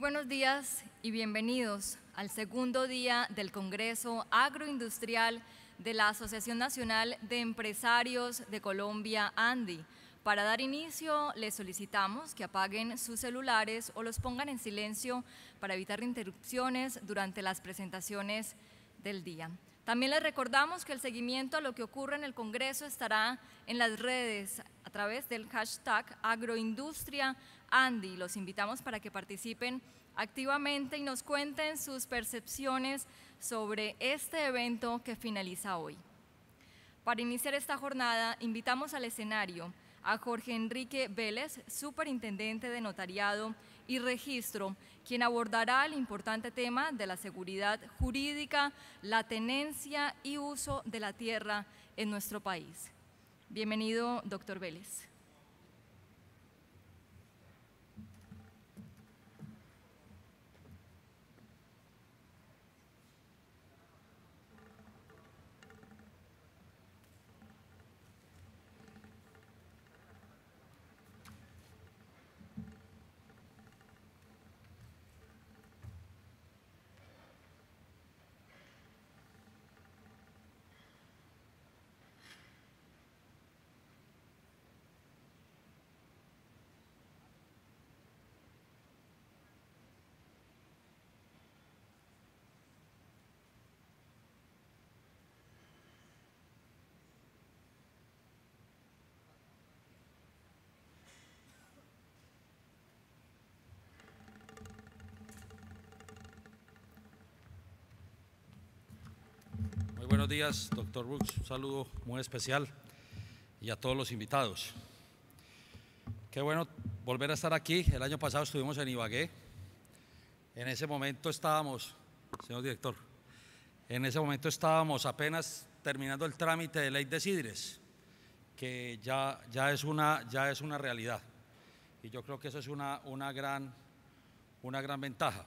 buenos días y bienvenidos al segundo día del Congreso Agroindustrial de la Asociación Nacional de Empresarios de Colombia, ANDI. Para dar inicio, les solicitamos que apaguen sus celulares o los pongan en silencio para evitar interrupciones durante las presentaciones del día. También les recordamos que el seguimiento a lo que ocurre en el Congreso estará en las redes a través del hashtag AgroIndustriaANDI. Los invitamos para que participen activamente y nos cuenten sus percepciones sobre este evento que finaliza hoy. Para iniciar esta jornada, invitamos al escenario a Jorge Enrique Vélez, superintendente de Notariado y Registro, quien abordará el importante tema de la seguridad jurídica, la tenencia y uso de la tierra en nuestro país. Bienvenido, doctor Vélez. Muy buenos días, doctor Brooks, un saludo muy especial y a todos los invitados. Qué bueno volver a estar aquí. El año pasado estuvimos en Ibagué. En ese momento estábamos, señor director, apenas terminando el trámite de ley de Sidres, que ya es una realidad. Y yo creo que eso es una gran ventaja,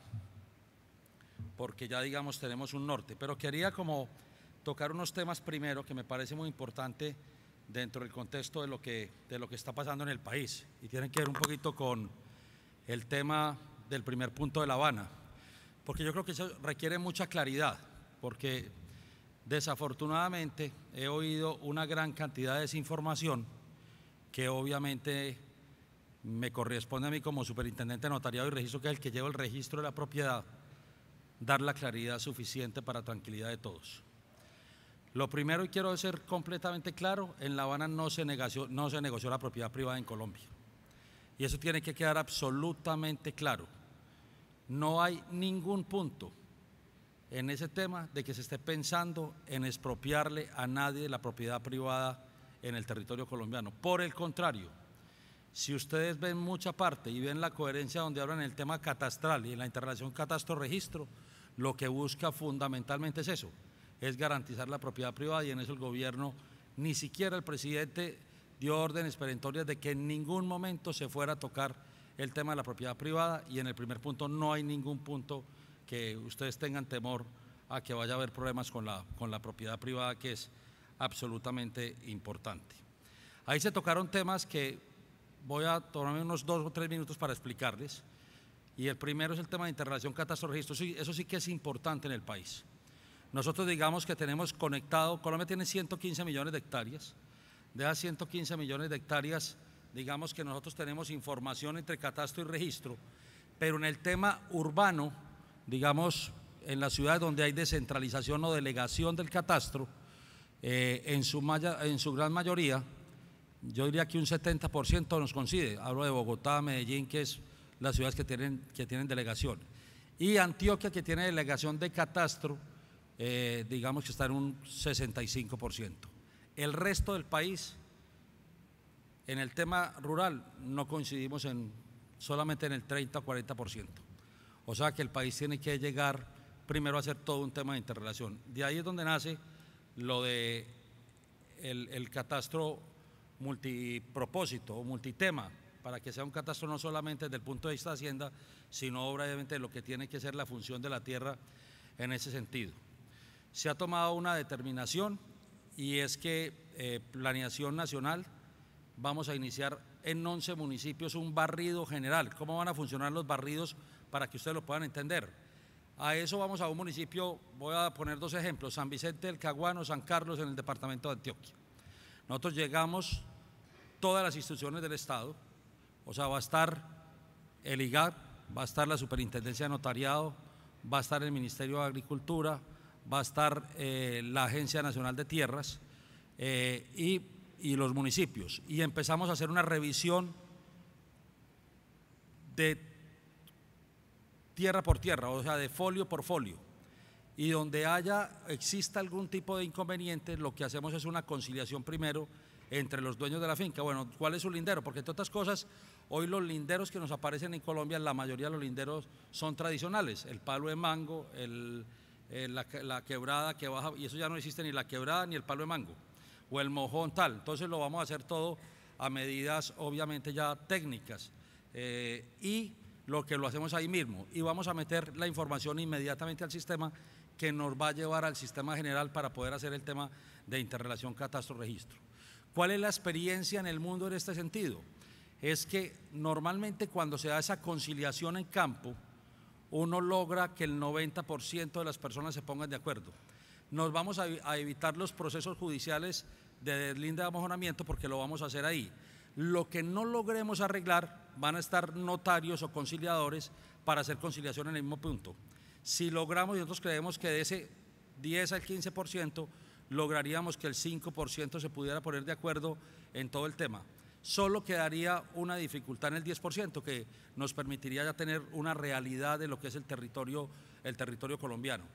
porque ya digamos tenemos un norte. Pero quería como tocar unos temas primero que me parece muy importante dentro del contexto de lo que está pasando en el país, y tienen que ver un poquito con el tema del primer punto de La Habana, porque yo creo que eso requiere mucha claridad, porque desafortunadamente he oído una gran cantidad de desinformación que obviamente me corresponde a mí como superintendente de Notariado y Registro, que es el que lleva el registro de la propiedad, dar la claridad suficiente para tranquilidad de todos. Lo primero, y quiero ser completamente claro, en La Habana no se negoció la propiedad privada en Colombia, y eso tiene que quedar absolutamente claro. No hay ningún punto en ese tema de que se esté pensando en expropiarle a nadie la propiedad privada en el territorio colombiano. Por el contrario, si ustedes ven mucha parte y ven la coherencia donde hablan en el tema catastral y en la interrelación catastro-registro, lo que busca fundamentalmente es eso, es garantizar la propiedad privada, y en eso el gobierno, ni siquiera el presidente dio órdenes perentorias de que en ningún momento se fuera a tocar el tema de la propiedad privada, y en el primer punto no hay ningún punto que ustedes tengan temor a que vaya a haber problemas con la propiedad privada, que es absolutamente importante. Ahí se tocaron temas que voy a tomarme unos 2 o 3 minutos para explicarles, y el primero es el tema de interrelación catastro-registro. Eso sí que es importante en el país. Nosotros digamos que tenemos conectado, Colombia tiene 115 millones de hectáreas, de esas 115 millones de hectáreas, digamos que nosotros tenemos información entre catastro y registro, pero en el tema urbano, digamos, en las ciudades donde hay descentralización o delegación del catastro, en su gran mayoría, yo diría que un 70% nos coincide. Hablo de Bogotá, Medellín, que es las ciudades que tienen delegación, y Antioquia, que tiene delegación de catastro, digamos que está en un 65%. El resto del país, en el tema rural, no coincidimos solamente en el 30 o 40%. O sea que el país tiene que llegar primero a hacer todo un tema de interrelación. De ahí es donde nace lo de el catastro multipropósito o multitema, para que sea un catastro no solamente desde el punto de vista de Hacienda, sino obviamente de lo que tiene que ser la función de la tierra en ese sentido. Se ha tomado una determinación, y es que Planeación Nacional vamos a iniciar en 11 municipios un barrido general. ¿Cómo van a funcionar los barridos para que ustedes lo puedan entender. A eso vamos a un municipio, voy a poner dos ejemplos, San Vicente del Caguano, San Carlos, en el departamento de Antioquia. Nosotros llegamos, todas las instituciones del Estado, o sea, va a estar el IGAD, va a estar la Superintendencia de Notariado, va a estar el Ministerio de Agricultura, va a estar la Agencia Nacional de Tierras y los municipios. Y empezamos a hacer una revisión de tierra por tierra, o sea, de folio por folio. Y donde exista algún tipo de inconveniente, lo que hacemos es una conciliación primero entre los dueños de la finca. Bueno, ¿cuál es su lindero? Porque entre otras cosas, hoy los linderos que nos aparecen en Colombia, la mayoría de los linderos son tradicionales, el palo de mango, la quebrada que baja, y eso ya no existe ni la quebrada ni el palo de mango, o el mojón tal. Entonces lo vamos a hacer todo a medidas obviamente ya técnicas, y lo que lo hacemos ahí mismo, y vamos a meter la información inmediatamente al sistema que nos va a llevar al sistema general para poder hacer el tema de interrelación catastro-registro. ¿Cuál es la experiencia en el mundo en este sentido? Es que normalmente cuando se da esa conciliación en campo, uno logra que el 90% de las personas se pongan de acuerdo. Nos vamos a evitar los procesos judiciales de deslinde de amojonamiento porque lo vamos a hacer ahí. Lo que no logremos arreglar, van a estar notarios o conciliadores para hacer conciliación en el mismo punto. Si logramos, y nosotros creemos que de ese 10 al 15%, lograríamos que el 5% se pudiera poner de acuerdo en todo el tema. Solo quedaría una dificultad en el 10%, que nos permitiría ya tener una realidad de lo que es el territorio colombiano.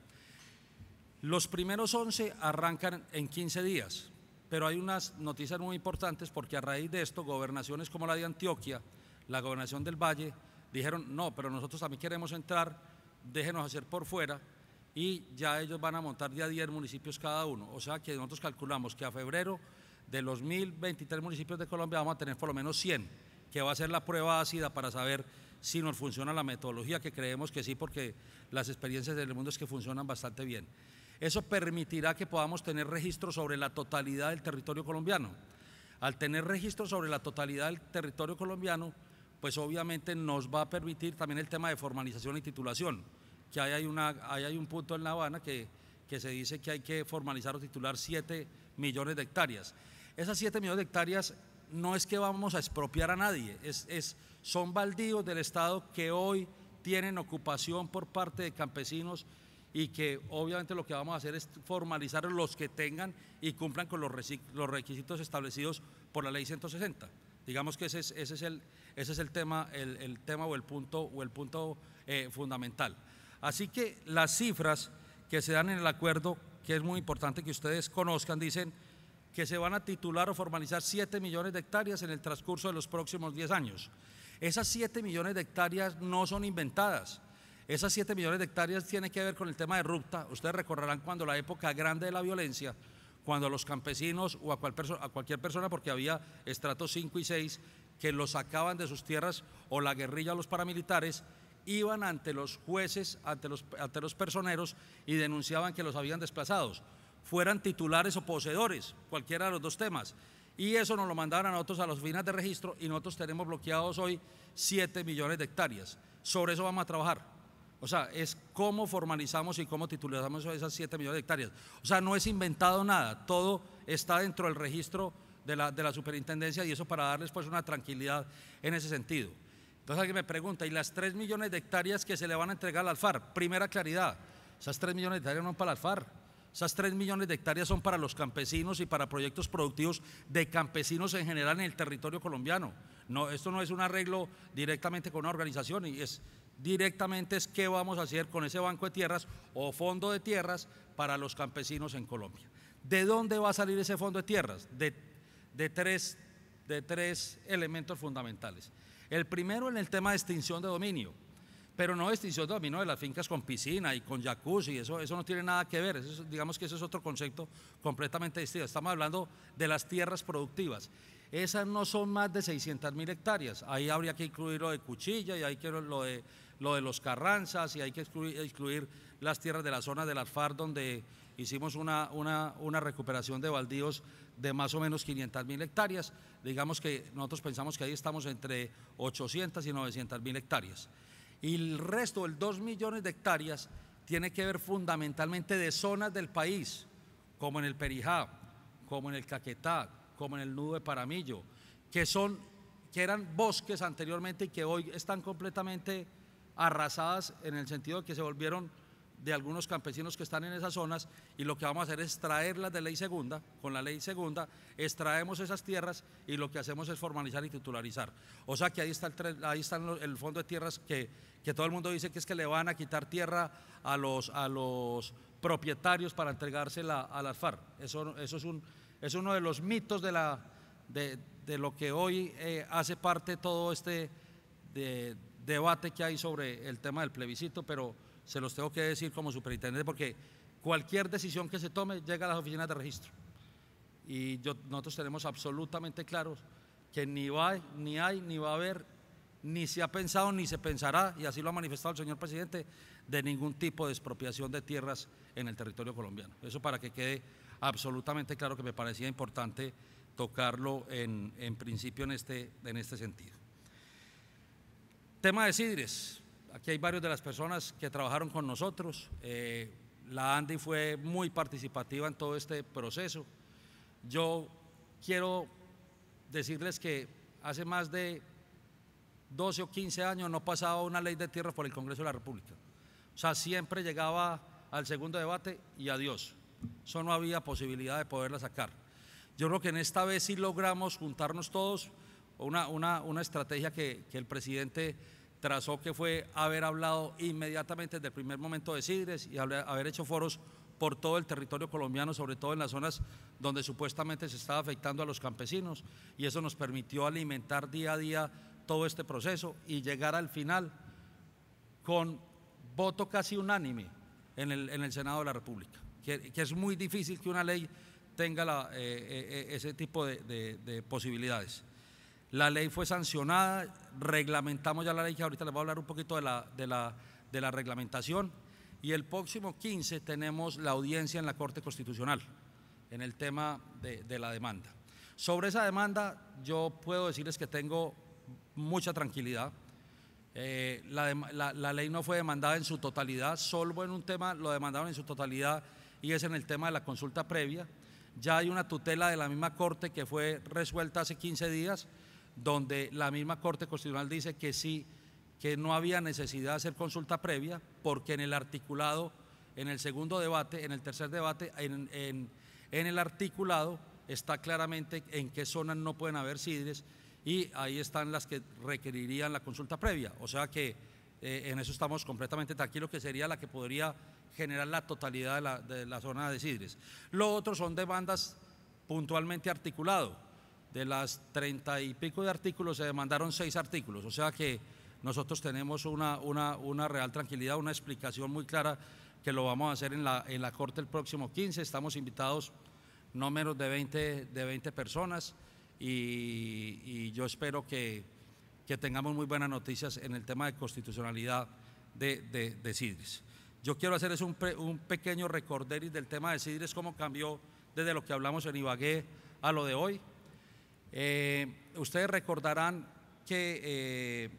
Los primeros 11 arrancan en 15 días. Pero hay unas noticias muy importantes porque a raíz de esto, gobernaciones como la de Antioquia, la gobernación del Valle, dijeron no, pero nosotros también queremos entrar, déjenos hacer por fuera, y ya ellos van a montar ya 10 municipios cada uno. O sea que nosotros calculamos que a febrero de los 1023 municipios de Colombia vamos a tener por lo menos 100, que va a ser la prueba ácida para saber si nos funciona la metodología, que creemos que sí, porque las experiencias del mundo es que funcionan bastante bien. Eso permitirá que podamos tener registros sobre la totalidad del territorio colombiano. Al tener registros sobre la totalidad del territorio colombiano, pues obviamente nos va a permitir también el tema de formalización y titulación, que hay un punto en La Habana que se dice que hay que formalizar o titular 7 millones de hectáreas. Esas 7 millones de hectáreas no es que vamos a expropiar a nadie, son baldíos del Estado que hoy tienen ocupación por parte de campesinos, y que obviamente lo que vamos a hacer es formalizar los que tengan y cumplan con los requisitos establecidos por la ley 160. Digamos que ese es el tema o el punto fundamental. Así que las cifras que se dan en el acuerdo, que es muy importante que ustedes conozcan, dicen que se van a titular o formalizar 7 millones de hectáreas en el transcurso de los próximos 10 años. Esas 7 millones de hectáreas no son inventadas. Esas 7 millones de hectáreas tienen que ver con el tema de rupta. Ustedes recordarán cuando la época grande de la violencia, cuando a los campesinos o a cualquier persona, porque había estratos 5 y 6, que los sacaban de sus tierras, o la guerrilla o los paramilitares, iban ante los jueces, ante los personeros, y denunciaban que los habían desplazados, fueran titulares o poseedores, cualquiera de los dos temas. Y eso nos lo mandaban a nosotros a las oficinas de registro, y nosotros tenemos bloqueados hoy 7 millones de hectáreas. Sobre eso vamos a trabajar. O sea, es cómo formalizamos y cómo titulamos esas 7 millones de hectáreas. O sea, no es inventado nada, todo está dentro del registro de la superintendencia, y eso para darles pues una tranquilidad en ese sentido. Entonces alguien me pregunta, ¿y las 3 millones de hectáreas que se le van a entregar al Alfar? Primera claridad, esas 3 millones de hectáreas no son para el Alfar, esas 3 millones de hectáreas son para los campesinos y para proyectos productivos de campesinos en general en el territorio colombiano. No, esto no es un arreglo directamente con una organización, y directamente es qué vamos a hacer con ese banco de tierras o fondo de tierras para los campesinos en Colombia. ¿De dónde va a salir ese fondo de tierras? De tres elementos fundamentales. El primero, en el tema de extinción de dominio, pero no extinción de dominio de las fincas con piscina y con jacuzzi, eso no tiene nada que ver, digamos que ese es otro concepto completamente distinto. Estamos hablando de las tierras productivas. Esas no son más de 600.000 hectáreas, ahí habría que incluir lo de Cuchilla, y hay que lo de los Carranzas, y hay que excluir las tierras de la zona del Alfar, donde hicimos una recuperación de baldíos de más o menos 500.000 hectáreas. Digamos que nosotros pensamos que ahí estamos entre 800 y 900.000 hectáreas. Y el resto, el 2 millones de hectáreas, tiene que ver fundamentalmente de zonas del país, como en el Perijá, como en el Caquetá, como en el Nudo de Paramillo, que eran bosques anteriormente y que hoy están completamente arrasadas, en el sentido de que se volvieron de algunos campesinos que están en esas zonas, y lo que vamos a hacer es traerlas de ley segunda. Con la ley segunda extraemos esas tierras y lo que hacemos es formalizar y titularizar. O sea que ahí está el fondo de tierras que todo el mundo dice que es que le van a quitar tierra a los propietarios para entregársela a las FARC. Eso es uno de los mitos de lo que hoy hace parte todo este debate que hay sobre el tema del plebiscito, pero se los tengo que decir como superintendente, porque cualquier decisión que se tome llega a las oficinas de registro, y nosotros tenemos absolutamente claros que ni hay, ni va a haber, ni se ha pensado, ni se pensará, y así lo ha manifestado el señor presidente, de ningún tipo de expropiación de tierras en el territorio colombiano. Eso para que quede absolutamente claro, que me parecía importante tocarlo en principio en este sentido. Tema de Sidres. Aquí hay varios de las personas que trabajaron con nosotros. La ANDI fue muy participativa en todo este proceso. Yo quiero decirles que hace más de 12 o 15 años no pasaba una ley de tierras por el Congreso de la República. O sea, siempre llegaba al segundo debate y adiós. Eso no había posibilidad de poderla sacar. Yo creo que en esta vez sí logramos juntarnos todos, una estrategia que el presidente trazó, que fue haber hablado inmediatamente desde el primer momento de Sidres y haber hecho foros por todo el territorio colombiano, sobre todo en las zonas donde supuestamente se estaba afectando a los campesinos, y eso nos permitió alimentar día a día todo este proceso y llegar al final con voto casi unánime en el Senado de la República, que es muy difícil que una ley tenga ese tipo de posibilidades. La ley fue sancionada, reglamentamos ya la ley, que ahorita les voy a hablar un poquito de la reglamentación, y el próximo 15 tenemos la audiencia en la Corte Constitucional en el tema de la demanda. Sobre esa demanda yo puedo decirles que tengo mucha tranquilidad. La ley no fue demandada en su totalidad, solo en un tema lo demandaron en su totalidad, y es en el tema de la consulta previa. Ya hay una tutela de la misma Corte que fue resuelta hace 15 días, donde la misma Corte Constitucional dice que sí, que no había necesidad de hacer consulta previa, porque en el articulado, en el segundo debate, en el tercer debate, en el articulado está claramente en qué zonas no pueden haber sidres, y ahí están las que requerirían la consulta previa. O sea que en eso estamos completamente tranquilos, que sería la que podría generar la totalidad de la zona de sidres. Lo otro son demandas puntualmente articulado. De las 30 y pico de artículos se demandaron 6 artículos, o sea que nosotros tenemos una real tranquilidad, una explicación muy clara, que lo vamos a hacer en la Corte el próximo 15. Estamos invitados no menos de 20 personas, y yo espero que tengamos muy buenas noticias en el tema de constitucionalidad de Sidres. Yo quiero hacer un pequeño recorderis del tema de Sidres, cómo cambió desde lo que hablamos en Ibagué a lo de hoy. Ustedes recordarán que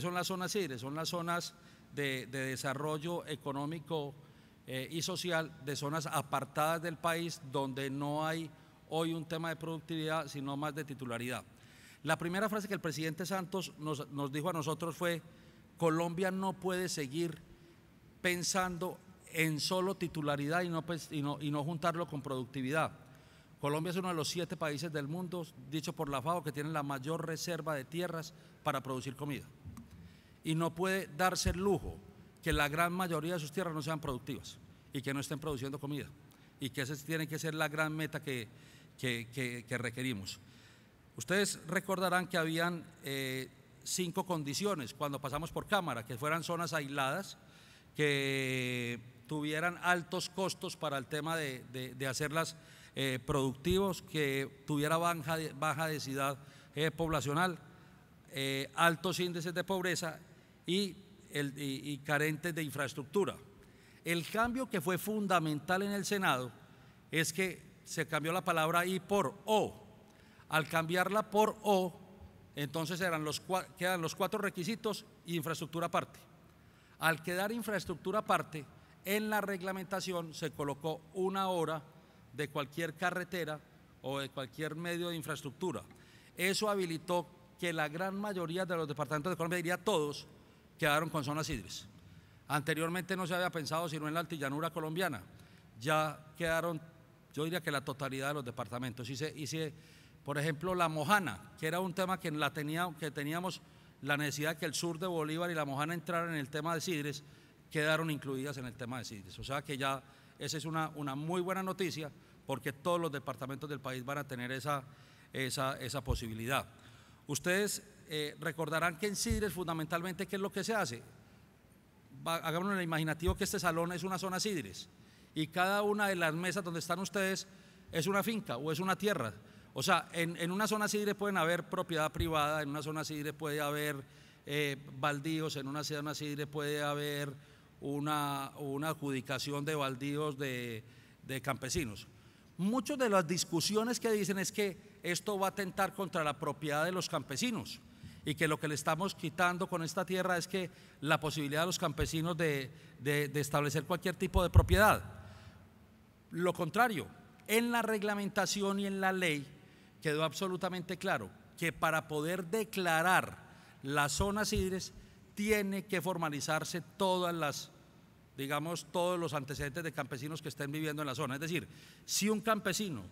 son las zonas Sidres, son las zonas de desarrollo económico y social, de zonas apartadas del país, donde no hay hoy un tema de productividad, sino más de titularidad. La primera frase que el presidente Santos nos dijo a nosotros fue: Colombia no puede seguir pensando en solo titularidad y no juntarlo con productividad. Colombia es uno de los 7 países del mundo, dicho por la FAO, que tienen la mayor reserva de tierras para producir comida, y no puede darse el lujo que la gran mayoría de sus tierras no sean productivas y que no estén produciendo comida, y que esa tiene que ser la gran meta que requerimos. Ustedes recordarán que habían 5 condiciones cuando pasamos por Cámara: que fueran zonas aisladas, que tuvieran altos costos para el tema de hacerlas productivos, que tuviera baja densidad poblacional, altos índices de pobreza y carentes de infraestructura. El cambio que fue fundamental en el Senado es que se cambió la palabra I por O. Al cambiarla por O, entonces quedan los 4 requisitos y infraestructura aparte. Al quedar infraestructura aparte, en la reglamentación se colocó 1 hora de cualquier carretera o de cualquier medio de infraestructura. Eso habilitó que la gran mayoría de los departamentos de Colombia, diría todos, quedaron con zonas hídricas. Anteriormente no se había pensado sino en la altillanura colombiana. Ya quedaron, yo diría que la totalidad de los departamentos. Por ejemplo, la Mojana, que era un tema que teníamos la necesidad de que el sur de Bolívar y la Mojana entraran en el tema de Sidres, quedaron incluidas en el tema de Sidres. O sea que ya esa es una muy buena noticia, porque todos los departamentos del país van a tener esa posibilidad. Ustedes recordarán que en Sidres fundamentalmente, ¿qué es lo que se hace? Hagámonos el imaginativo que este salón es una zona Sidres y cada una de las mesas donde están ustedes es una finca o es una tierra. O sea, en una zona Sidres pueden haber propiedad privada, en una zona Sidres puede haber baldíos, en una zona Sidres puede haber una adjudicación de baldíos de campesinos. Muchas de las discusiones que dicen es que esto va a atentar contra la propiedad de los campesinos y que lo que le estamos quitando con esta tierra es que la posibilidad de los campesinos de establecer cualquier tipo de propiedad. Lo contrario, en la reglamentación y en la ley quedó absolutamente claro que para poder declarar las zonas Sidres tiene que formalizarse todos los antecedentes de campesinos que estén viviendo en la zona. Es decir, si un campesino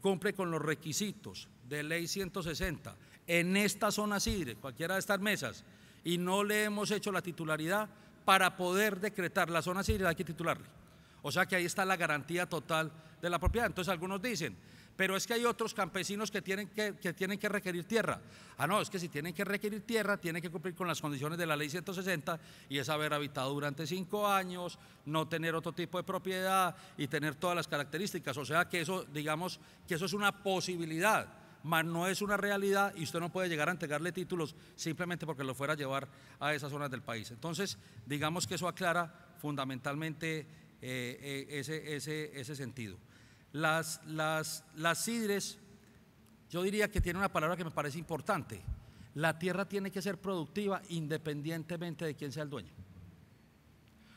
cumple con los requisitos de ley 160 en esta zona Sidre, cualquiera de estas mesas, y no le hemos hecho la titularidad, para poder decretar la zona Sidre hay que titularle. O sea que ahí está la garantía total de la propiedad. Entonces algunos dicen, pero es que hay otros campesinos que tienen que requerir tierra. Ah, no, es que si tienen que requerir tierra, tienen que cumplir con las condiciones de la ley 160 y es haber habitado durante 5 años, no tener otro tipo de propiedad y tener todas las características. O sea que eso, digamos, que eso es una posibilidad, mas no es una realidad y usted no puede llegar a entregarle títulos simplemente porque lo fuera a llevar a esas zonas del país. Entonces, digamos que eso aclara fundamentalmente ese sentido. Las Sidres, yo diría que tiene una palabra que me parece importante: la tierra tiene que ser productiva independientemente de quién sea el dueño.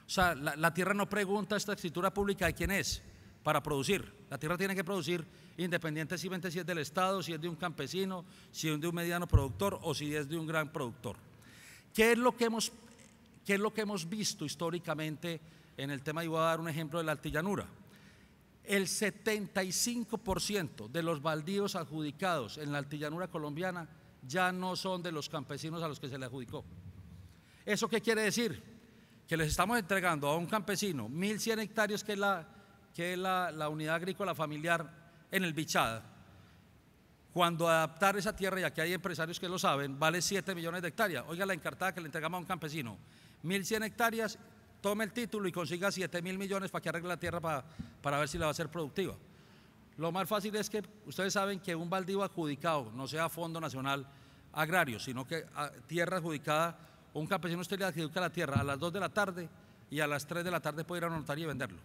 O sea, la tierra no pregunta esta escritura pública de quién es para producir. La tierra tiene que producir independientemente si es del Estado, si es de un campesino, si es de un mediano productor o si es de un gran productor. ¿Qué es lo que hemos visto históricamente en el tema? Y voy a dar un ejemplo de la altillanura. El 75% de los baldíos adjudicados en la altillanura colombiana ya no son de los campesinos a los que se le adjudicó. ¿Eso qué quiere decir? Que les estamos entregando a un campesino 1.100 hectáreas, que es la unidad agrícola familiar en el Bichada, cuando adaptar esa tierra, y aquí hay empresarios que lo saben, vale 7 millones de hectáreas. Oiga la encartada que le entregamos a un campesino: 1.100 hectáreas, tome el título y consiga 7.000 millones para que arregle la tierra para ver si la va a hacer productiva. Lo más fácil es que ustedes saben que un baldío adjudicado no sea Fondo Nacional Agrario, sino que tierra adjudicada, un campesino usted le adjudica la tierra a las 2 de la tarde y a las 3 de la tarde puede ir a una notaría y venderlo.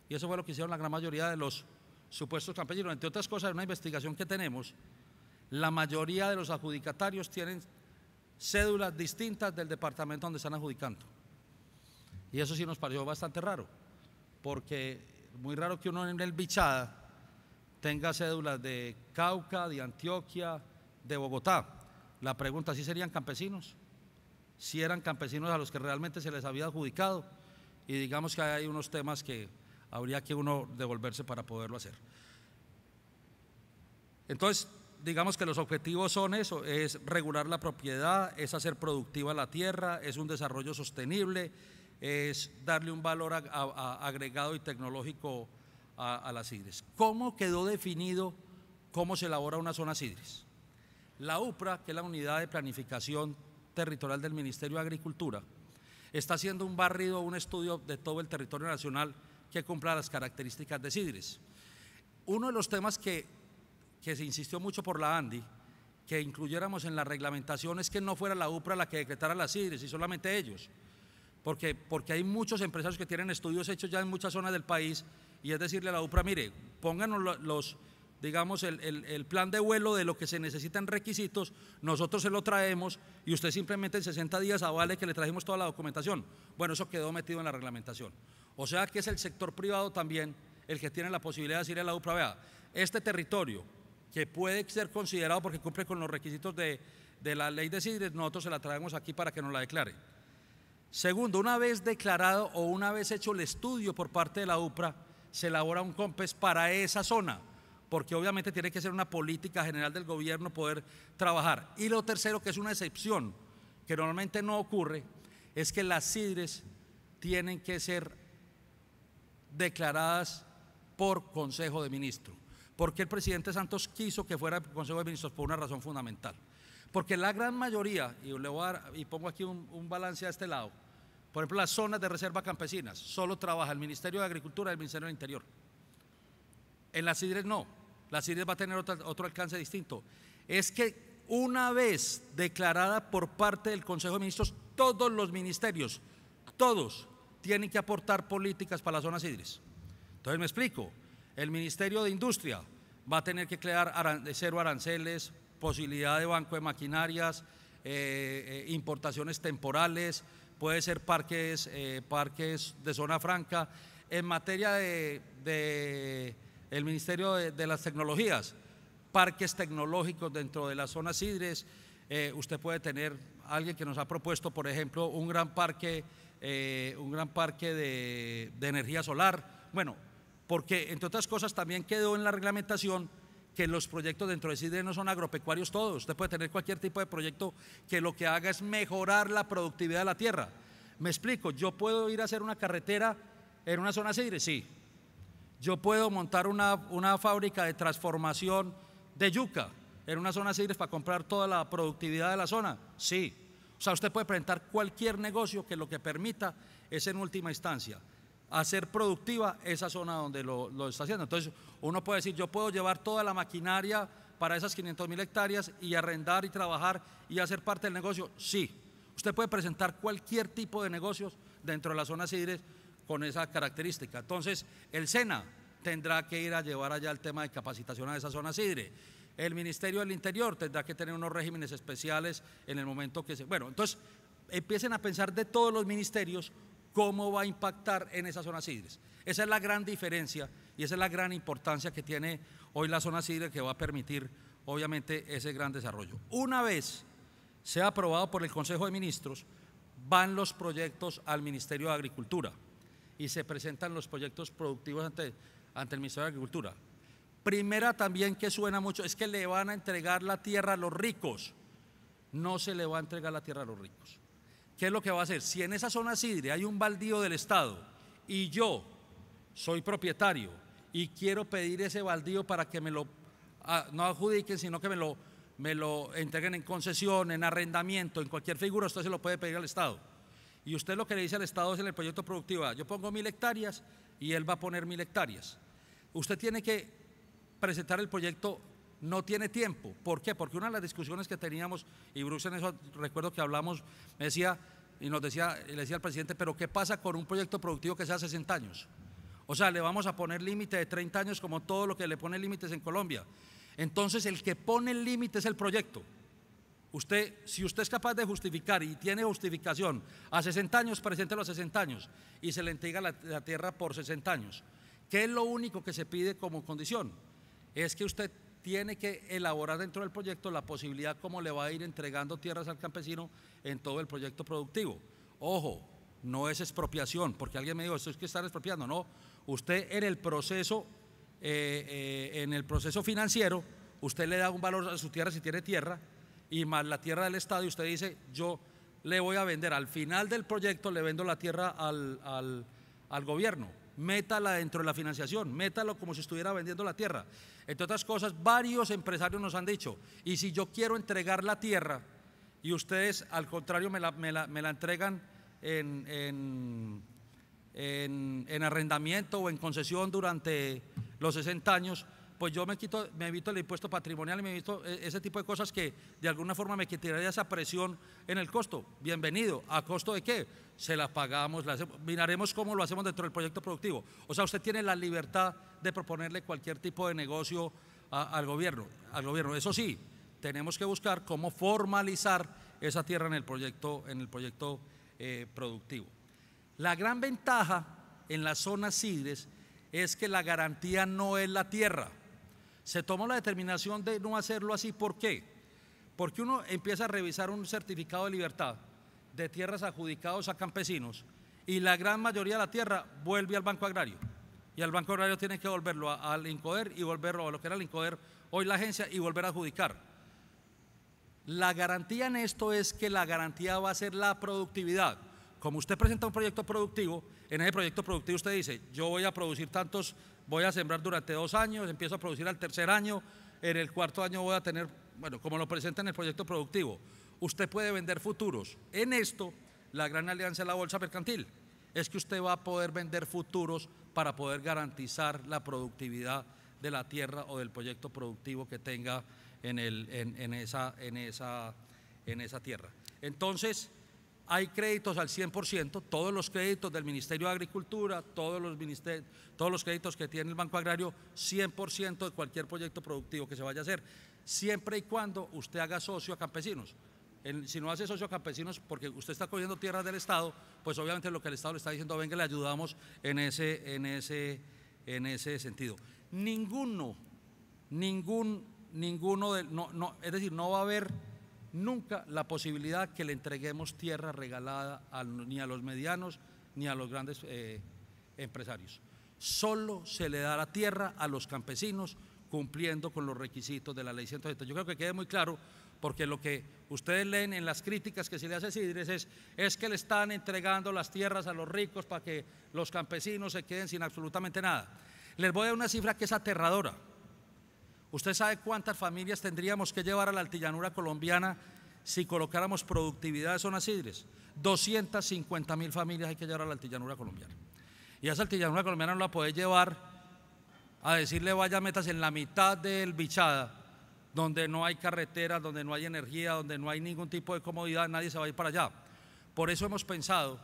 Y eso fue lo que hicieron la gran mayoría de los supuestos campesinos. Entre otras cosas, en una investigación que tenemos, la mayoría de los adjudicatarios tienen cédulas distintas del departamento donde están adjudicando. Y eso sí nos pareció bastante raro, porque muy raro que uno en el Bichada tenga cédulas de Cauca, de Antioquia, de Bogotá. La pregunta: ¿sí serían campesinos? ¿Sí eran campesinos a los que realmente se les había adjudicado? Y digamos que hay unos temas que habría que uno devolverse para poderlo hacer. Entonces, digamos que los objetivos son eso: es regular la propiedad, es hacer productiva la tierra, es un desarrollo sostenible, es darle un valor agregado y tecnológico a las Sidres. ¿Cómo quedó definido cómo se elabora una zona Sidres? La UPRA, que es la Unidad de Planificación Territorial del Ministerio de Agricultura, está haciendo un barrido, un estudio de todo el territorio nacional que cumpla las características de Sidres. Uno de los temas que se insistió mucho por la ANDI que incluyéramos en la reglamentación es que no fuera la UPRA la que decretara las Sidres y solamente ellos, porque hay muchos empresarios que tienen estudios hechos ya en muchas zonas del país, y es decirle a la UPRA: mire, pónganos digamos, el plan de vuelo de lo que se necesitan requisitos, nosotros se lo traemos y usted simplemente en 60 días avale que le trajimos toda la documentación. Bueno, eso quedó metido en la reglamentación. O sea que es el sector privado también el que tiene la posibilidad de decirle a la UPRA, vea, este territorio que puede ser considerado porque cumple con los requisitos de la ley de Sidres, nosotros se la traemos aquí para que nos la declare. Segundo, una vez declarado o una vez hecho el estudio por parte de la UPRA, se elabora un COMPES para esa zona, porque obviamente tiene que ser una política general del gobierno poder trabajar. Y lo tercero, que es una excepción, que normalmente no ocurre, es que las Sidres tienen que ser declaradas por Consejo de Ministros. ¿Por qué el presidente Santos quiso que fuera el Consejo de Ministros? Por una razón fundamental. Porque la gran mayoría, y pongo aquí un balance a este lado, por ejemplo, las zonas de reserva campesinas, solo trabaja el Ministerio de Agricultura y el Ministerio del Interior. En las Sidres no, las Sidres va a tener otro alcance distinto. Es que una vez declarada por parte del Consejo de Ministros, todos los ministerios, todos tienen que aportar políticas para las zonas Sidres. Entonces me explico, el Ministerio de Industria va a tener que crear cero aranceles, posibilidad de banco de maquinarias, importaciones temporales, puede ser parques de zona franca. En materia del Ministerio de las Tecnologías, parques tecnológicos dentro de las zonas Sidres, usted puede tener alguien que nos ha propuesto, por ejemplo, un gran parque de energía solar. Bueno, porque entre otras cosas también quedó en la reglamentación que los proyectos dentro de Sidres no son agropecuarios todos. Usted puede tener cualquier tipo de proyecto que lo que haga es mejorar la productividad de la tierra. Me explico, yo puedo ir a hacer una carretera en una zona Sidres, sí. Yo puedo montar una fábrica de transformación de yuca en una zona Sidres para comprar toda la productividad de la zona, sí. O sea, usted puede presentar cualquier negocio que lo que permita es en última instancia hacer productiva esa zona donde lo está haciendo. Entonces uno puede decir, yo puedo llevar toda la maquinaria para esas 500.000 hectáreas y arrendar y trabajar y hacer parte del negocio, sí. Usted puede presentar cualquier tipo de negocios dentro de la zona Sidres con esa característica. Entonces el SENA tendrá que ir a llevar allá el tema de capacitación a esa zona Sidre. El Ministerio del Interior tendrá que tener unos regímenes especiales en el momento que se... Bueno, entonces empiecen a pensar de todos los ministerios cómo va a impactar en esa zona Sidres. Esa es la gran diferencia y esa es la gran importancia que tiene hoy la zona Sidres, que va a permitir obviamente ese gran desarrollo. Una vez sea aprobado por el Consejo de Ministros, van los proyectos al Ministerio de Agricultura y se presentan los proyectos productivos ante el Ministerio de Agricultura. Primera también que suena mucho es que le van a entregar la tierra a los ricos. No se le va a entregar la tierra a los ricos. ¿Qué es lo que va a hacer? Si en esa zona Sidre hay un baldío del Estado y yo soy propietario y quiero pedir ese baldío para que me lo no adjudiquen, sino que me lo entreguen en concesión, en arrendamiento, en cualquier figura, usted se lo puede pedir al Estado. Y usted lo que le dice al Estado es en el proyecto productivo, yo pongo 1000 hectáreas y él va a poner 1000 hectáreas. Usted tiene que presentar el proyecto, no tiene tiempo. ¿Por qué? Porque una de las discusiones que teníamos, y Bruce en eso recuerdo que hablamos, me decía, y le decía al presidente, pero ¿qué pasa con un proyecto productivo que sea 60 años? O sea, le vamos a poner límite de 30 años como todo lo que le pone límites en Colombia. Entonces el que pone el límite es el proyecto. Si usted es capaz de justificar y tiene justificación a 60 años, preséntelo a 60 años y se le entrega la tierra por 60 años. ¿Qué es lo único que se pide como condición? Es que usted tiene que elaborar dentro del proyecto la posibilidad cómo le va a ir entregando tierras al campesino en todo el proyecto productivo. Ojo, no es expropiación, porque alguien me dijo, esto es que están expropiando. No, usted en el proceso financiero, usted le da un valor a su tierra si tiene tierra, y más la tierra del Estado, y usted dice, yo le voy a vender, al final del proyecto le vendo la tierra al gobierno, métala dentro de la financiación, métalo como si estuviera vendiendo la tierra. Entre otras cosas, varios empresarios nos han dicho, y si yo quiero entregar la tierra y ustedes al contrario me la entregan en arrendamiento o en concesión durante los 60 años, pues yo me evito el impuesto patrimonial y me evito ese tipo de cosas que de alguna forma me quitaría esa presión en el costo. Bienvenido. ¿A costo de qué? Se la pagamos, miraremos cómo lo hacemos dentro del proyecto productivo. O sea, usted tiene la libertad de proponerle cualquier tipo de negocio al gobierno. Eso sí, tenemos que buscar cómo formalizar esa tierra en el proyecto productivo. La gran ventaja en las zonas CIDRES es que la garantía no es la tierra. Se tomó la determinación de no hacerlo así. ¿Por qué? Porque uno empieza a revisar un certificado de libertad de tierras adjudicados a campesinos y la gran mayoría de la tierra vuelve al Banco Agrario, y al Banco Agrario tiene que volverlo al INCODER y volverlo a lo que era el INCODER, hoy la agencia, y volver a adjudicar. La garantía en esto es que la garantía va a ser la productividad. Como usted presenta un proyecto productivo, en ese proyecto productivo usted dice, yo voy a producir tantos, voy a sembrar durante 2 años, empiezo a producir al tercer año, en el cuarto año voy a tener, bueno, como lo presenta en el proyecto productivo, usted puede vender futuros. En esto, la gran alianza de la bolsa mercantil es que usted va a poder vender futuros para poder garantizar la productividad de la tierra o del proyecto productivo que tenga en esa tierra. Entonces, hay créditos al 100%, todos los créditos del Ministerio de Agricultura, todos los créditos que tiene el Banco Agrario, 100% de cualquier proyecto productivo que se vaya a hacer, siempre y cuando usted haga socio a campesinos. Si no hace socio a campesinos, porque usted está cogiendo tierras del Estado, pues obviamente lo que el Estado le está diciendo, venga, le ayudamos en ese sentido. Es decir, no va a haber nunca la posibilidad que le entreguemos tierra regalada ni a los medianos ni a los grandes empresarios. Solo se le da la tierra a los campesinos cumpliendo con los requisitos de la ley 170. Yo creo que quede muy claro, porque lo que ustedes leen en las críticas que se le hace a CIDRES es que le están entregando las tierras a los ricos para que los campesinos se queden sin absolutamente nada. Les voy a dar una cifra que es aterradora. ¿Usted sabe cuántas familias tendríamos que llevar a la altillanura colombiana si colocáramos productividad de zonas CIDRES? 250.000 familias hay que llevar a la altillanura colombiana. Y a esa altillanura colombiana no la puede llevar a decirle vaya metas en la mitad del Bichada, donde no hay carreteras, donde no hay energía, donde no hay ningún tipo de comodidad, nadie se va a ir para allá. Por eso hemos pensado,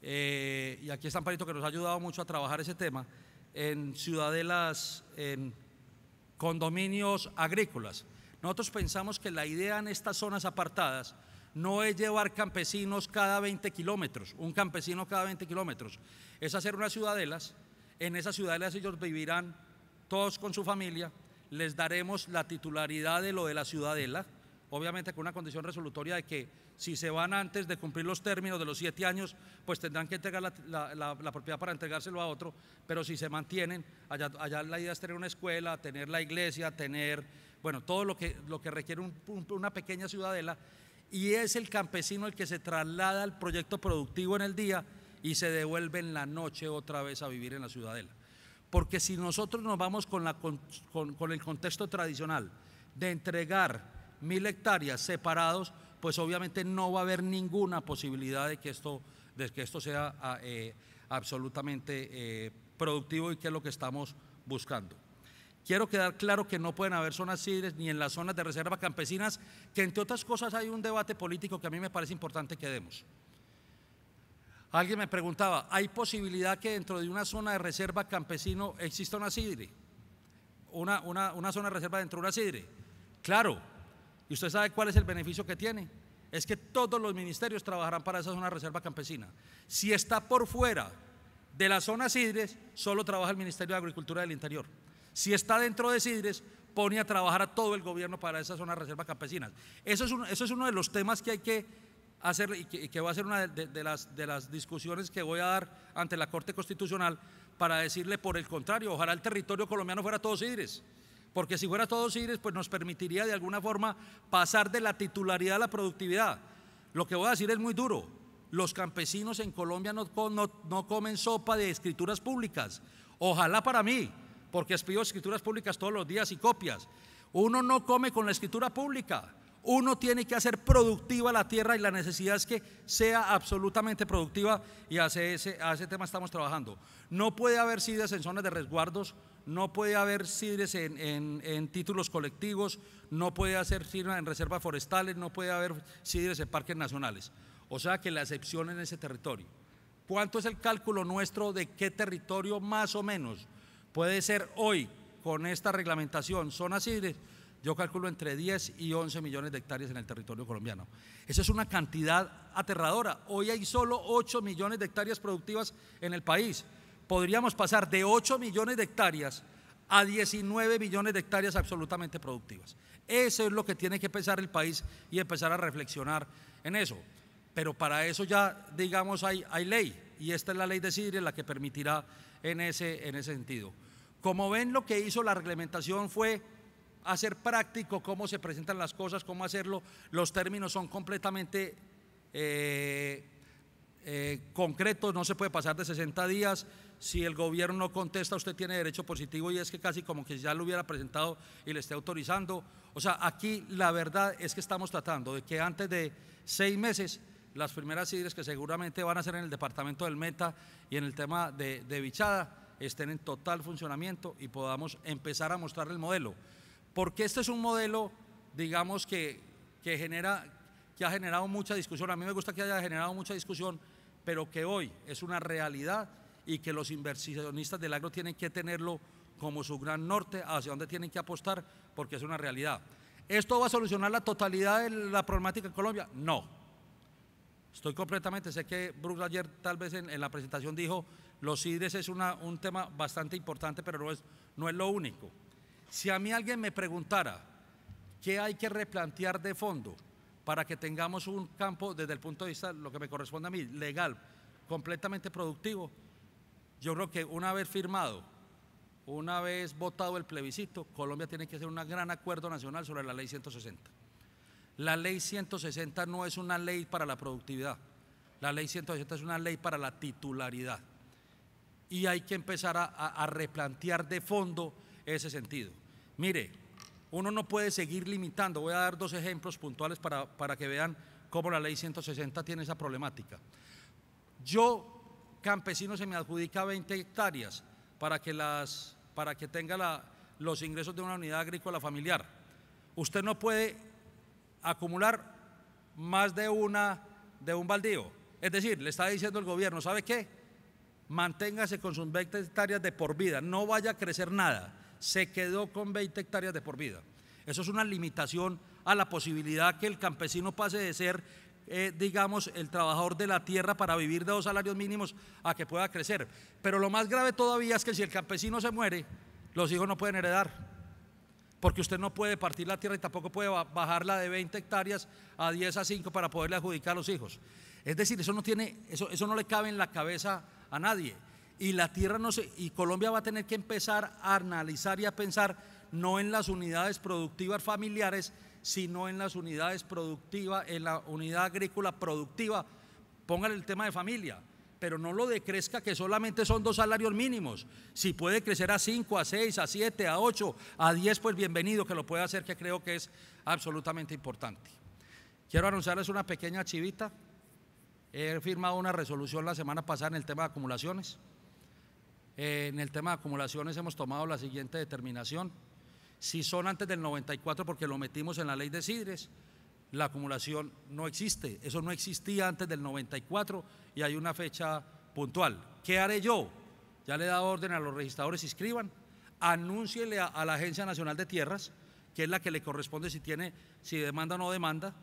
y aquí está Amparito que nos ha ayudado mucho a trabajar ese tema, en ciudadelas, en condominios agrícolas. Nosotros pensamos que la idea en estas zonas apartadas no es llevar campesinos cada 20 kilómetros, un campesino cada 20 kilómetros, es hacer unas ciudadelas. En esas ciudadelas ellos vivirán todos con su familia, les daremos la titularidad de lo de la ciudadela, obviamente con una condición resolutoria de que si se van antes de cumplir los términos de los 7 años, pues tendrán que entregar la propiedad para entregárselo a otro, pero si se mantienen, allá la idea es tener una escuela, tener la iglesia, tener, bueno, todo lo que requiere una pequeña ciudadela, y es el campesino el que se traslada al proyecto productivo en el día y se devuelve en la noche otra vez a vivir en la ciudadela. Porque si nosotros nos vamos con el contexto tradicional de entregar 1000 hectáreas separados, pues obviamente no va a haber ninguna posibilidad de que esto sea absolutamente productivo, y que es lo que estamos buscando. Quiero quedar claro que no pueden haber zonas CIDRES ni en las zonas de reserva campesinas, que entre otras cosas hay un debate político que a mí me parece importante que demos. Alguien me preguntaba, ¿hay posibilidad que dentro de una zona de reserva campesino exista una CIDRE? Una zona de reserva dentro de una CIDRE. Claro, y usted sabe cuál es el beneficio que tiene. Es que todos los ministerios trabajarán para esa zona de reserva campesina. Si está por fuera de la zona CIDRES, solo trabaja el Ministerio de Agricultura del Interior. Si está dentro de CIDRES, pone a trabajar a todo el gobierno para esa zona de reserva campesina. Eso es uno de los temas que hay que hacer, y que va a ser una de las discusiones que voy a dar ante la Corte Constitucional, para decirle por el contrario, ojalá el territorio colombiano fuera todo CIDRES, porque si fuera todo CIDRES, pues nos permitiría de alguna forma pasar de la titularidad a la productividad. Lo que voy a decir es muy duro: los campesinos en Colombia no comen sopa de escrituras públicas. Ojalá para mí, porque pido escrituras públicas todos los días y copias. Uno no come con la escritura pública. Uno tiene que hacer productiva la tierra, y la necesidad es que sea absolutamente productiva, y a ese tema estamos trabajando. No puede haber CIDRES en zonas de resguardos, no puede haber CIDRES en títulos colectivos, no puede haber CIDRES en reservas forestales, no puede haber CIDRES en parques nacionales. O sea que la excepción en ese territorio. ¿Cuánto es el cálculo nuestro de qué territorio más o menos puede ser hoy con esta reglamentación zona CIDRES, yo calculo entre 10 y 11 millones de hectáreas en el territorio colombiano. Esa es una cantidad aterradora. Hoy hay solo 8 millones de hectáreas productivas en el país. Podríamos pasar de 8 millones de hectáreas a 19 millones de hectáreas absolutamente productivas. Eso es lo que tiene que pensar el país y empezar a reflexionar en eso. Pero para eso ya, digamos, hay ley, y esta es la ley de CIDRES la que permitirá en ese sentido. Como ven, lo que hizo la reglamentación fue hacer práctico cómo se presentan las cosas, cómo hacerlo. Los términos son completamente concretos, no se puede pasar de 60 días. Si el gobierno no contesta, usted tiene derecho positivo, y es que casi como que ya lo hubiera presentado y le esté autorizando. O sea, aquí la verdad es que estamos tratando de que antes de 6 meses las primeras CIDRES, que seguramente van a ser en el departamento del Meta y en el tema de Vichada, estén en total funcionamiento y podamos empezar a mostrar el modelo. Porque este es un modelo, digamos, que ha generado mucha discusión. A mí me gusta que haya generado mucha discusión, pero que hoy es una realidad y que los inversionistas del agro tienen que tenerlo como su gran norte, hacia dónde tienen que apostar, porque es una realidad. ¿Esto va a solucionar la totalidad de la problemática en Colombia? No. Estoy completamente, sé que Bruce ayer tal vez en la presentación dijo, los CIDRES es un tema bastante importante, pero no es lo único. Si a mí alguien me preguntara qué hay que replantear de fondo para que tengamos un campo, desde el punto de vista, lo que me corresponde a mí, legal, completamente productivo, yo creo que una vez firmado, una vez votado el plebiscito, Colombia tiene que hacer un gran acuerdo nacional sobre la ley 160. La ley 160 no es una ley para la productividad, la ley 160 es una ley para la titularidad, y hay que empezar a replantear de fondo ese sentido. Mire, uno no puede seguir limitando. Voy a dar 2 ejemplos puntuales para que vean cómo la ley 160 tiene esa problemática. Yo, campesino, se me adjudica 20 hectáreas para que tenga los ingresos de una unidad agrícola familiar. Usted no puede acumular más de un baldío. Es decir, le está diciendo el gobierno, ¿sabe qué? Manténgase con sus 20 hectáreas de por vida, no vaya a crecer nada. Se quedó con 20 hectáreas de por vida. Eso es una limitación a la posibilidad que el campesino pase de ser, digamos, el trabajador de la tierra para vivir de 2 salarios mínimos a que pueda crecer. Pero lo más grave todavía es que si el campesino se muere, los hijos no pueden heredar, porque usted no puede partir la tierra y tampoco puede bajarla de 20 hectáreas a 10 a 5 para poderle adjudicar a los hijos. Es decir, eso no le cabe en la cabeza a nadie. Y la tierra y Colombia va a tener que empezar a analizar y a pensar no en las unidades productivas familiares, sino en las unidades productivas, en la unidad agrícola productiva. Póngale el tema de familia, pero no lo decrezca que solamente son 2 salarios mínimos. Si puede crecer a 5, a 6, a 7, a 8, a 10, pues bienvenido, que lo pueda hacer, que creo que es absolutamente importante. Quiero anunciarles una pequeña chivita. He firmado una resolución la semana pasada en el tema de acumulaciones. En el tema de acumulaciones hemos tomado la siguiente determinación: si son antes del 94, porque lo metimos en la ley de CIDRES, la acumulación no existe. Eso no existía antes del 94 y hay una fecha puntual. ¿Qué haré yo? Ya le he dado orden a los registradores: inscriban, anúnciele a la Agencia Nacional de Tierras, que es la que le corresponde si demanda o no demanda,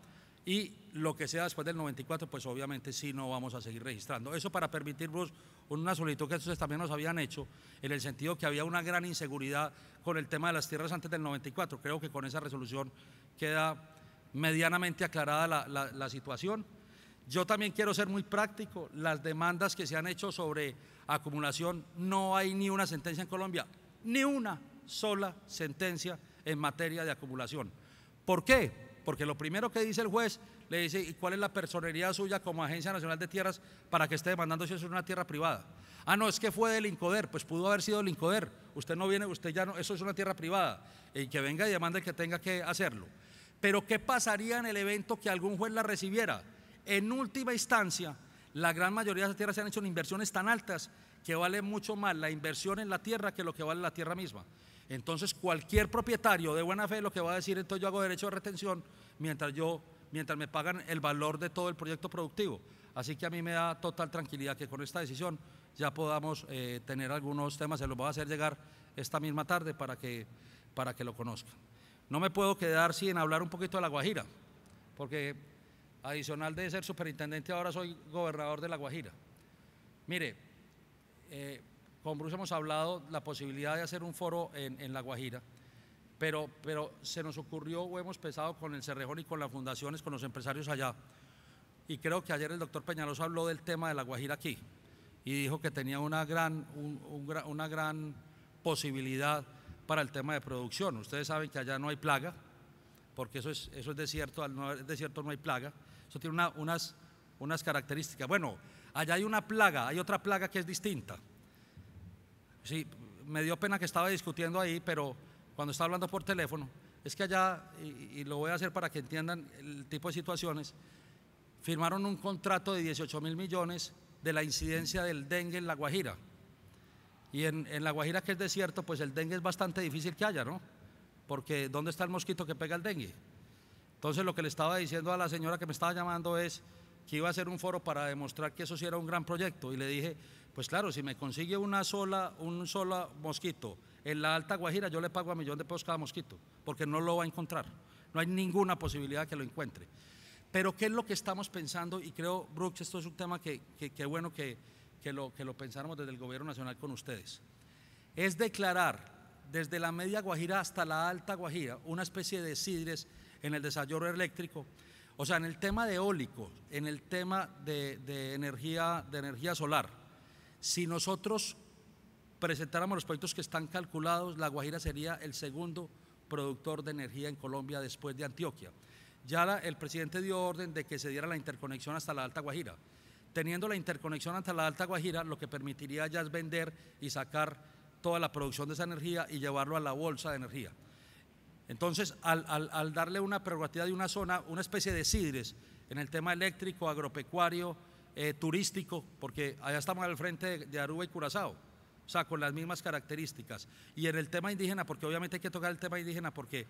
y lo que sea después del 94, pues obviamente sí no vamos a seguir registrando. Eso para permitirnos una solicitud que ustedes también nos habían hecho, en el sentido que había una gran inseguridad con el tema de las tierras antes del 94. Creo que con esa resolución queda medianamente aclarada la situación. Yo también quiero ser muy práctico. Las demandas que se han hecho sobre acumulación, no hay ni una sentencia en Colombia, ni una sola sentencia en materia de acumulación. ¿Por qué? Porque lo primero que dice el juez, le dice: ¿y cuál es la personería suya como Agencia Nacional de Tierras para que esté demandando si eso es una tierra privada? Ah, no, es que fue del INCODER. Pues pudo haber sido del INCODER. Usted no viene, usted ya no, eso es una tierra privada. Y que venga y demande que tenga que hacerlo. Pero ¿qué pasaría en el evento que algún juez la recibiera? En última instancia, la gran mayoría de esas tierras se han hecho en inversiones tan altas que vale mucho más la inversión en la tierra que lo que vale la tierra misma. Entonces cualquier propietario de buena fe lo que va a decir: entonces yo hago derecho de retención mientras me pagan el valor de todo el proyecto productivo. Así que a mí me da total tranquilidad que con esta decisión ya podamos tener algunos temas, se los voy a hacer llegar esta misma tarde para que lo conozcan. No me puedo quedar sin hablar un poquito de La Guajira, porque adicional de ser superintendente ahora soy gobernador de La Guajira. Mire, con Bruce hemos hablado la posibilidad de hacer un foro en La Guajira, pero se nos ocurrió o hemos pensado con el Cerrejón y con las fundaciones, con los empresarios allá, y creo que ayer el doctor Peñalosa habló del tema de La Guajira aquí y dijo que tenía una gran posibilidad para el tema de producción. Ustedes saben que allá no hay plaga, porque eso es desierto, al no haber desierto no hay plaga, eso tiene unas características. Bueno, allá hay una plaga, hay otra plaga que es distinta. Sí, me dio pena que estaba discutiendo ahí, pero cuando estaba hablando por teléfono, es que allá, y lo voy a hacer para que entiendan el tipo de situaciones, firmaron un contrato de 18.000 millones de la incidencia del dengue en La Guajira. Y en La Guajira, que es desierto, pues el dengue es bastante difícil que haya, ¿no? Porque ¿dónde está el mosquito que pega el dengue? Entonces lo que le estaba diciendo a la señora que me estaba llamando es que iba a hacer un foro para demostrar que eso sí era un gran proyecto. Y le dije, pues claro, si me consigue un solo mosquito en la Alta Guajira, yo le pago a $1.000.000 cada mosquito, porque no lo va a encontrar. No hay ninguna posibilidad que lo encuentre. Pero ¿qué es lo que estamos pensando? Y creo, Brooks, esto es un tema que bueno que lo pensáramos desde el Gobierno Nacional con ustedes. Es declarar desde la Media Guajira hasta la Alta Guajira una especie de sidres en el desarrollo eléctrico, o sea, en el tema de eólico, en el tema de energía solar. Si nosotros presentáramos los proyectos que están calculados, La Guajira sería el segundo productor de energía en Colombia después de Antioquia. Ya el presidente dio orden de que se diera la interconexión hasta la Alta Guajira. Teniendo la interconexión hasta la Alta Guajira, lo que permitiría ya es vender y sacar toda la producción de esa energía y llevarlo a la bolsa de energía. Entonces, al darle una prerrogativa de una zona, una especie de sidres en el tema eléctrico, agropecuario, turístico, porque allá estamos al frente de Aruba y Curazao, o sea, con las mismas características. Y en el tema indígena, porque obviamente hay que tocar el tema indígena, porque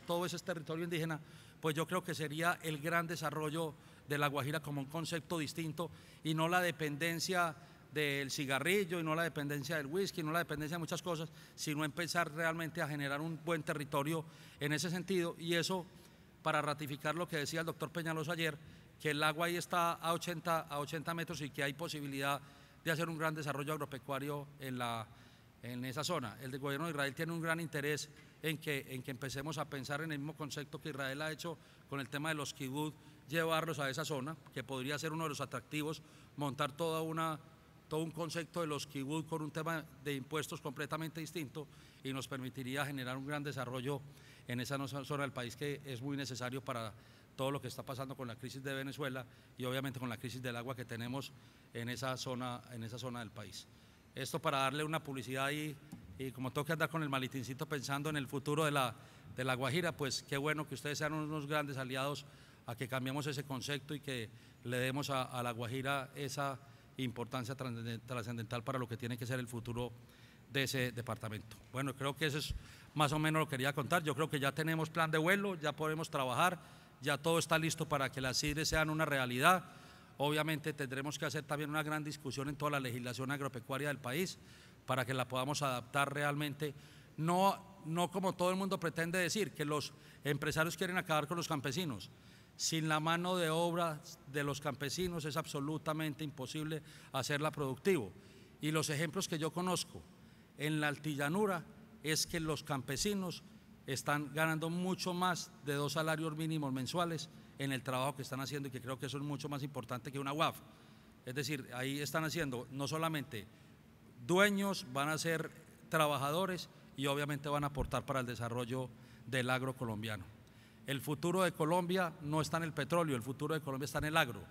todo ese es territorio indígena, pues yo creo que sería el gran desarrollo de La Guajira como un concepto distinto y no la dependencia del cigarrillo y no la dependencia del whisky, no la dependencia de muchas cosas, sino empezar realmente a generar un buen territorio en ese sentido. Y eso para ratificar lo que decía el doctor Peñalosa ayer, que el agua ahí está a 80 metros y que hay posibilidad de hacer un gran desarrollo agropecuario en esa zona. El gobierno de Israel tiene un gran interés en que empecemos a pensar en el mismo concepto que Israel ha hecho con el tema de los kibbutz, llevarlos a esa zona, que podría ser uno de los atractivos, montar todo un concepto de los kibbutz con un tema de impuestos completamente distinto y nos permitiría generar un gran desarrollo en esa zona del país que es muy necesario para todo lo que está pasando con la crisis de Venezuela y obviamente con la crisis del agua que tenemos en esa zona del país. Esto para darle una publicidad ahí, y como tengo que andar con el maletincito pensando en el futuro de la Guajira, pues qué bueno que ustedes sean unos grandes aliados a que cambiemos ese concepto y que le demos a la Guajira esa importancia trascendental para lo que tiene que ser el futuro de ese departamento. Bueno, creo que eso es más o menos lo que quería contar. Yo creo que ya tenemos plan de vuelo, ya podemos trabajar, ya todo está listo para que las sidres sean una realidad. Obviamente tendremos que hacer también una gran discusión en toda la legislación agropecuaria del país para que la podamos adaptar realmente, no como todo el mundo pretende decir, que los empresarios quieren acabar con los campesinos. Sin la mano de obra de los campesinos es absolutamente imposible hacerla productivo. Y los ejemplos que yo conozco en la altillanura es que los campesinos están ganando mucho más de 2 salarios mínimos mensuales en el trabajo que están haciendo, y que creo que eso es mucho más importante que una UAF. Es decir, ahí están haciendo no solamente dueños, van a ser trabajadores y obviamente van a aportar para el desarrollo del agro colombiano. El futuro de Colombia no está en el petróleo, el futuro de Colombia está en el agro.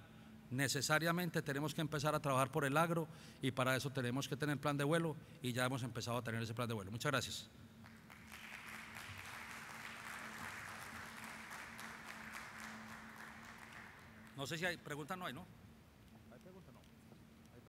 Necesariamente tenemos que empezar a trabajar por el agro y para eso tenemos que tener plan de vuelo y ya hemos empezado a tener ese plan de vuelo. Muchas gracias. No sé si hay preguntas, no hay, ¿no?